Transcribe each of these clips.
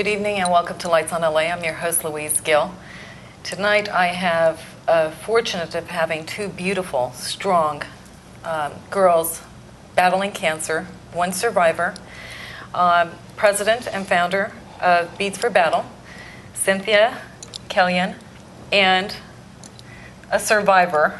Good evening and welcome to Lights on LA. I'm your host, Louise Gill. Tonight I have fortunate of having two beautiful, strong girls battling cancer, one survivor, president and founder of Beads for Battle, CYNTHIA Kellian, and a survivor.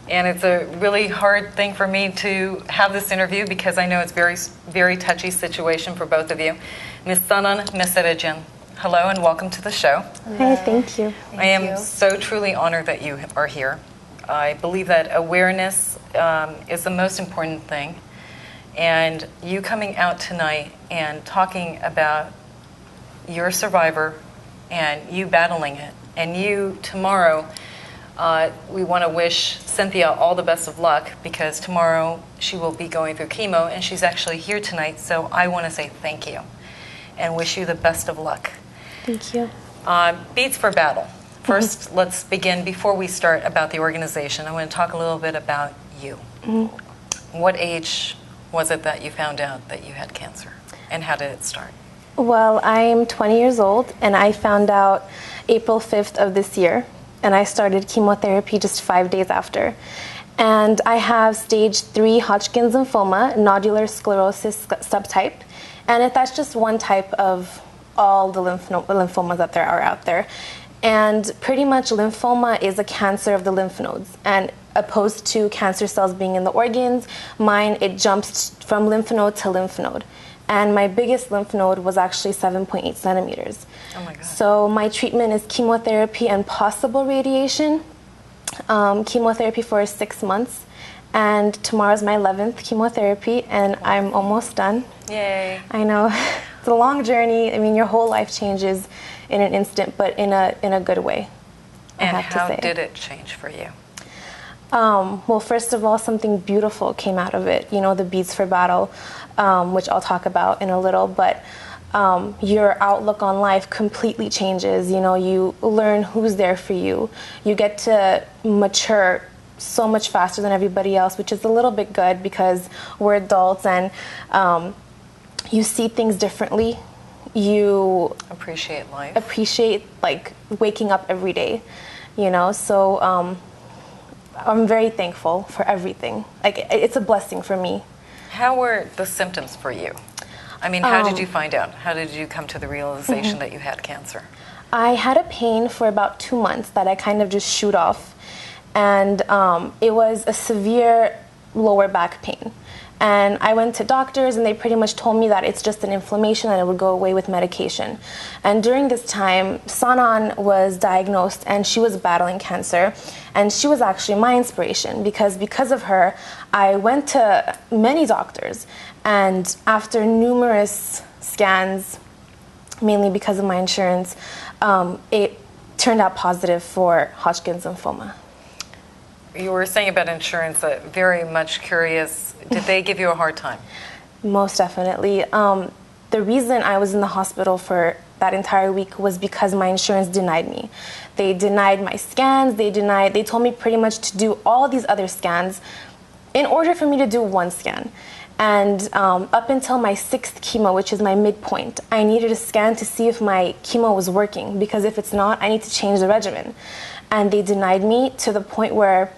And it's a really hard thing for me to have this interview because I know it's very touchy situation for both of you. MISS SANAN MEHSERDJIAN, hello and welcome to the show. Hey, thank you. I am so truly honored that you are here. I believe that awareness is the most important thing. And you coming out tonight and talking about your survivor and you battling it, and you tomorrow, we want to wish CYNTHIA all the best of luck because tomorrow she will be going through chemo and she's actually here tonight, so I want to say thank you and wish you the best of luck. Thank you. Beads for Battle. First, let's begin, before we start, about the organization. I want to talk a little bit about you. What age was it that you found out that you had cancer, and how did it start? Well, I'm 20 years old, and I found out April 5th of this year, and I started chemotherapy just 5 days after. And I have stage 3 Hodgkin's lymphoma, nodular sclerosis subtype, and that's just one type of all the lymphomas that there are out there. And pretty much lymphoma is a cancer of the lymph nodes, and opposed to cancer cells being in the organs, mine, it jumps from lymph node to lymph node. And my biggest lymph node was actually 7.8 centimeters. Oh my God. So my treatment is chemotherapy and possible radiation. Chemotherapy for 6 months. And tomorrow's my 11th chemotherapy, and I'm almost done. Yay. I know. It's a long journey. I mean, your whole life changes in an instant, but in a good way, I have to say. And how did it change for you? Well, first of all, something beautiful came out of it. You know, the Beads for Battle, which I'll talk about in a little, but your outlook on life completely changes. You know, you learn who's there for you. You get to mature so much faster than everybody else, which is a little bit good because we're adults, and you see things differently. You appreciate life. Appreciate, like, waking up every day, you know? So I'm very thankful for everything. Like, it's a blessing for me. How were the symptoms for you? I mean, how did you find out? How did you come to the realization that you had cancer? I had a pain for about 2 months that I kind of just shoot off. And it was a severe lower back pain. And I went to doctors, and they pretty much told me that it's just an inflammation and it would go away with medication. And during this time, Sanan was diagnosed, and she was battling cancer. And she was actually my inspiration because of her, I went to many doctors. And after numerous scans, mainly because of my insurance, it turned out positive for Hodgkin's lymphoma. You were saying about insurance, very much curious. Did they give you a hard time? Most definitely. The reason I was in the hospital for that entire week was because my insurance denied me. They denied my scans. They told me pretty much to do all these other scans in order for me to do one scan. And up until my 6th chemo, which is my midpoint, I needed a scan to see if my chemo was working, because if it's not, I need to change the regimen. And they denied me to the point where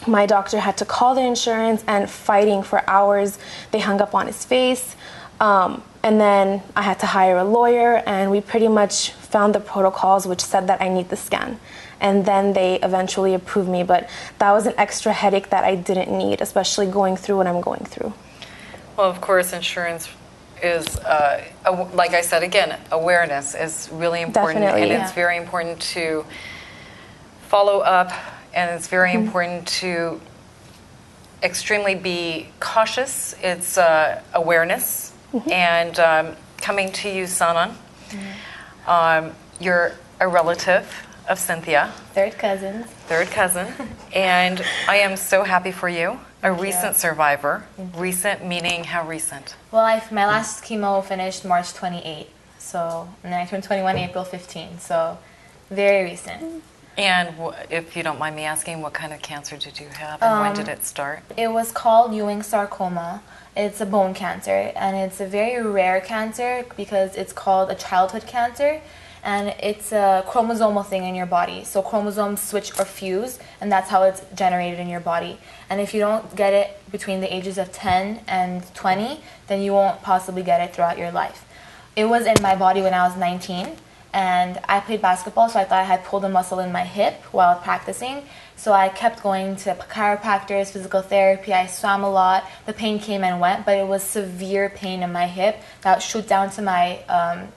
my doctor had to call the insurance, and fighting for hours. They hung up on his face. And then I had to hire a lawyer, and we pretty much found the protocols which said that I need the scan. And then they eventually approved me. But that was an extra headache that I didn't need, especially going through what I'm going through. Well, of course, insurance is, like I said again, awareness is really important. Definitely, and it's very important to follow up. And it's very important to extremely be cautious. It's awareness. And coming to you, Sanan, you're a relative of CYNTHIA. Third cousins. Third cousin. And I am so happy for you. A recent survivor. Recent meaning how recent? Well, my last chemo finished March 28. So, and then I turned 21 April 15. So, very recent. And if you don't mind me asking, what kind of cancer did you have and when did it start? It was called Ewing sarcoma. It's a bone cancer, and it's a very rare cancer because it's called a childhood cancer, and it's a chromosomal thing in your body. So chromosomes switch or fuse, and that's how it's generated in your body. And if you don't get it between the ages of 10 and 20, then you won't possibly get it throughout your life. It was in my body when I was 19. And I played basketball, so I thought I had pulled a muscle in my hip while practicing. So I kept going to chiropractors, physical therapy. I swam a lot. The pain came and went, but it was severe pain in my hip that would shoot down to my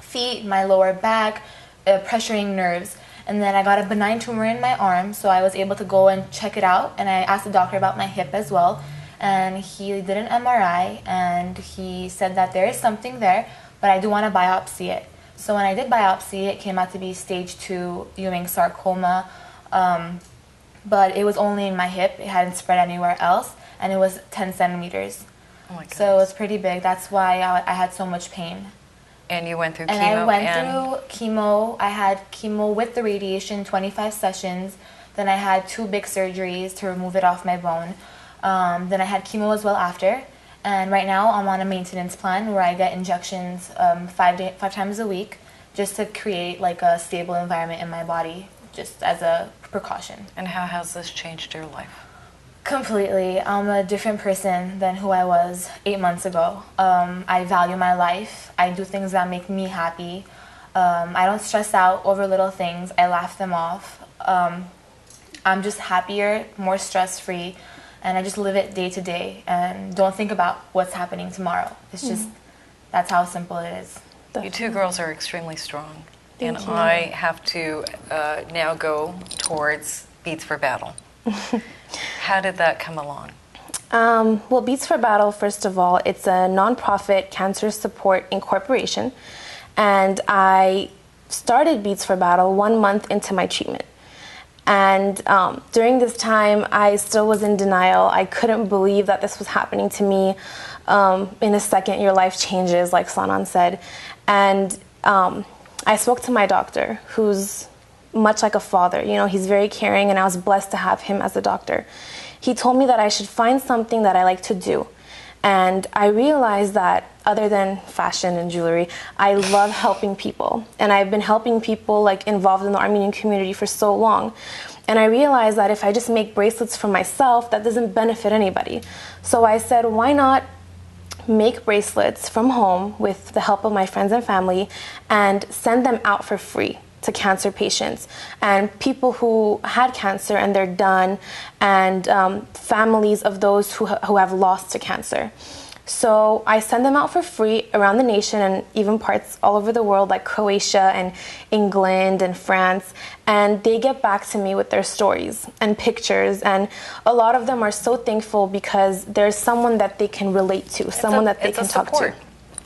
feet, my lower back, pressuring nerves. And then I got a benign tumor in my arm, so I was able to go and check it out. And I asked the doctor about my hip as well. And he did an MRI, and he said that there is something there, but I do want to biopsy it. So when I did biopsy, it came out to be stage 2 Ewing sarcoma, but it was only in my hip. It hadn't spread anywhere else, and it was 10 centimeters. Oh my goodness. So it was pretty big. That's why I had so much pain. And you went through And chemo? I went through chemo. I had chemo with the radiation, 25 sessions. Then I had 2 big surgeries to remove it off my bone. Then I had chemo as well after. And right now I'm on a maintenance plan where I get injections 5 times a week just to create like a stable environment in my body, just as a precaution. And how has this changed your life? Completely. I'm a different person than who I was 8 months ago. I value my life. I do things that make me happy. I don't stress out over little things. I laugh them off. I'm just happier, more stress-free. And I just live it day to day and don't think about what's happening tomorrow. It's just, that's how simple it is. You two girls are extremely strong. Thank and you. I have to now go towards Beats for Battle. How did that come along? Well, Beats for Battle, first of all, it's a nonprofit cancer support incorporation. And I started Beats for Battle 1 month into my treatment. And during this time, I still was in denial. I couldn't believe that this was happening to me. In a second, your life changes, like Sanan said. And I spoke to my doctor, who's much like a father. You know, he's very caring, and I was blessed to have him as a doctor. He told me that I should find something that I like to do. And I realized that other than fashion and jewelry, I love helping people. And I've been helping people like involved in the Armenian community for so long. And I realized that if I just make bracelets for myself, that doesn't benefit anybody. So I said, why not make bracelets from home with the help of my friends and family and send them out for free to cancer patients and people who had cancer and they're done, and families of those who have lost to cancer. So I send them out for free around the nation and even parts all over the world like Croatia and England and France, and they get back to me with their stories and pictures, and a lot of them are so thankful because there's someone that they can relate to, someone that they can talk to.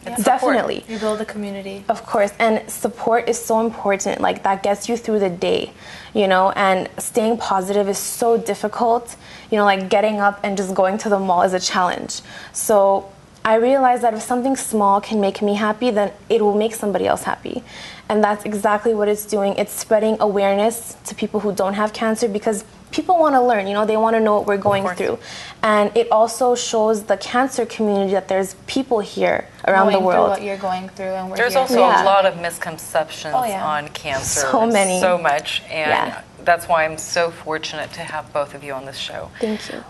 It's Definitely. You build a community. Of course, and support is so important. Like, that gets you through the day, you know, and staying positive is so difficult. You know, like getting up and just going to the mall is a challenge. So I realized that if something small can make me happy, then it will make somebody else happy. And that's exactly what it's doing. It's spreading awareness to people who don't have cancer, because people want to learn, you know, they want to know what we're going through. And it also shows the cancer community that there's people here around the world. What you're going through, and we're There's here. also a lot of misconceptions on cancer. So many. So much. And that's why I'm so fortunate to have both of you on this show. Thank you.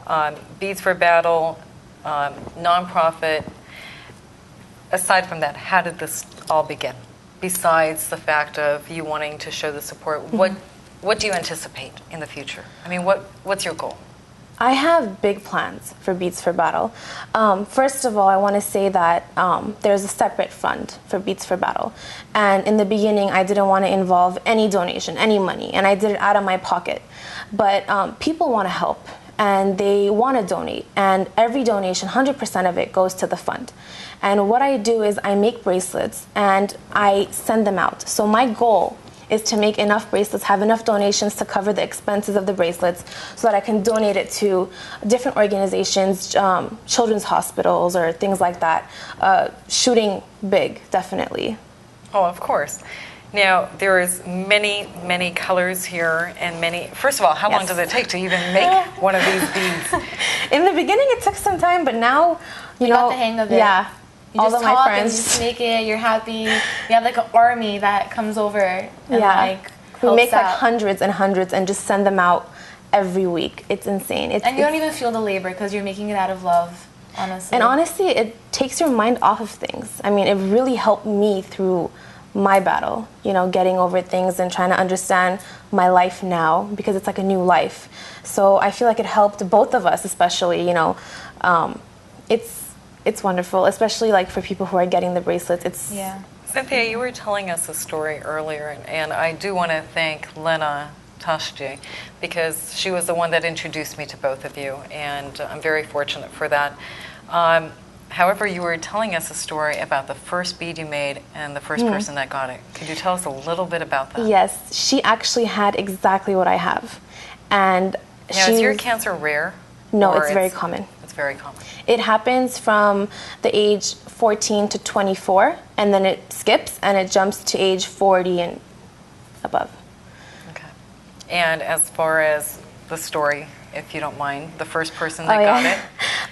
Beats for Battle, nonprofit. Aside from that, how did this all begin? Besides the fact of you wanting to show the support, what do you anticipate in the future? I mean, what's your goal? I have big plans for Beats for Battle. First of all, I want to say that there's a separate fund for Beats for Battle. And in the beginning, I didn't want to involve any donation, any money, and I did it out of my pocket. But people want to help, and they want to donate. And every donation, 100% of it goes to the fund. And what I do is I make bracelets, and I send them out. So my goal is to make enough bracelets, have enough donations to cover the expenses of the bracelets so that I can donate it to different organizations, children's hospitals or things like that. Shooting big, definitely. Oh, of course. Now, there is many colors here and many... First of all, how long Yes. does it take to even make one of these beads? In the beginning, it took some time, but now, you know, got the hang of it. Yeah. You All just of my talk friends. and you just make it, you're happy. You have like an army that comes over and like We helps make like out. hundreds and hundreds and just send them out every week. It's insane. And you don't even feel the labor because you're making it out of love, honestly. And honestly, it takes your mind off of things. I mean, it really helped me through my battle, you know, getting over things and trying to understand my life now, because it's like a new life. So I feel like it helped both of us, especially, you know. It's wonderful, especially like for people who are getting the bracelets. It's Yeah. Cynthia, you were telling us a story earlier, and I do want to thank Lena Tashji, because she was the one that introduced me to both of you, and I'm very fortunate for that. However, you were telling us a story about the first bead you made and the first person that got it. Could you tell us a little bit about that? Yes, she actually had exactly what I have. And Now, is your cancer rare? No, Or it's very common. It's very common. It happens from the age 14 to 24, and then it skips and it jumps to age 40 and above. Okay. And as far as the story, if you don't mind, the first person that got it?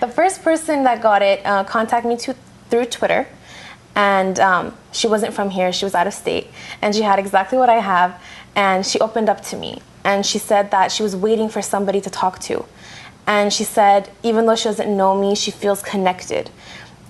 The first person that got it contacted me through Twitter, and she wasn't from here, she was out of state, and she had exactly what I have, and she opened up to me, and she said that she was waiting for somebody to talk to. And she said, even though she doesn't know me, she feels connected.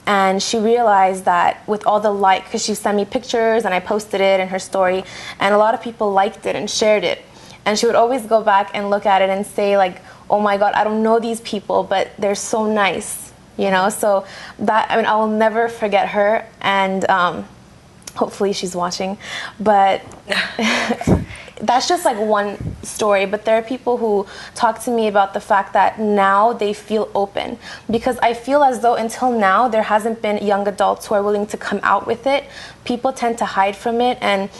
And she realized that with all the because she sent me pictures and I posted it in her story, and a lot of people liked it and shared it. And she would always go back and look at it and say like, oh my God, I don't know these people, but they're so nice, you know? So that, I mean, I will never forget her, and hopefully she's watching, but that's just like one story. But there are people who talk to me about the fact that now they feel open, because I feel as though until now there hasn't been young adults who are willing to come out with it. People tend to hide from it, and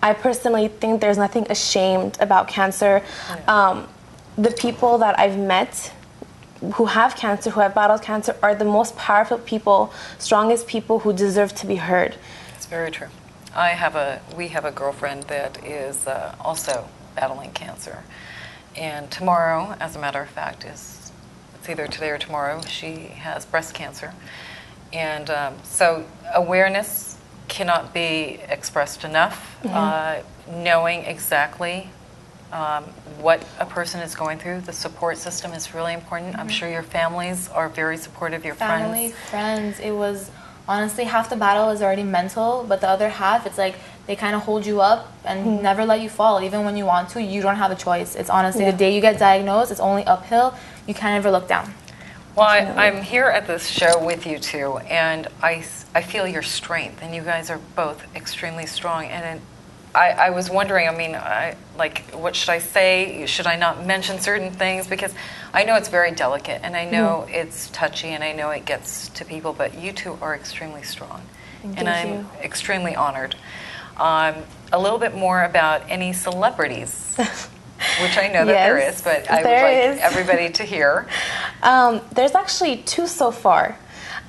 I personally think there's nothing ashamed about cancer. The people that I've met who have cancer, who have battled cancer, are the most powerful people, strongest people who deserve to be heard. It's very true. We have a girlfriend that is also battling cancer, and tomorrow, as a matter of fact, it's either today or tomorrow, she has breast cancer, and so awareness cannot be expressed enough. Knowing exactly what a person is going through, the support system is really important. I'm sure your families are very supportive, your Family, friends. friends. It was honestly half the battle is already mental, but the other half, it's like they kind of hold you up and never let you fall. Even when you want to, you don't have a choice. It's honestly the day you get diagnosed, it's only uphill. You can't ever look down. Well, I'm here at this show with you two, and I feel your strength, and you guys are both extremely strong. And I was wondering, I mean, what should I say? Should I not mention certain things? Because I know it's very delicate, and I know it's touchy, and I know it gets to people, but you two are extremely strong. And I'm extremely honored. A little bit more about any celebrities, which I know that there is, but I would like everybody to hear. There's actually two so far.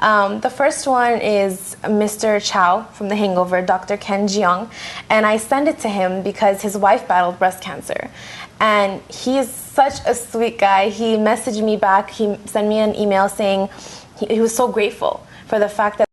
The first one is Mr. Chow from The Hangover, Dr. Ken Jeong, and I sent it to him because his wife battled breast cancer, and he is such a sweet guy. He messaged me back, he sent me an email saying he was so grateful for the fact that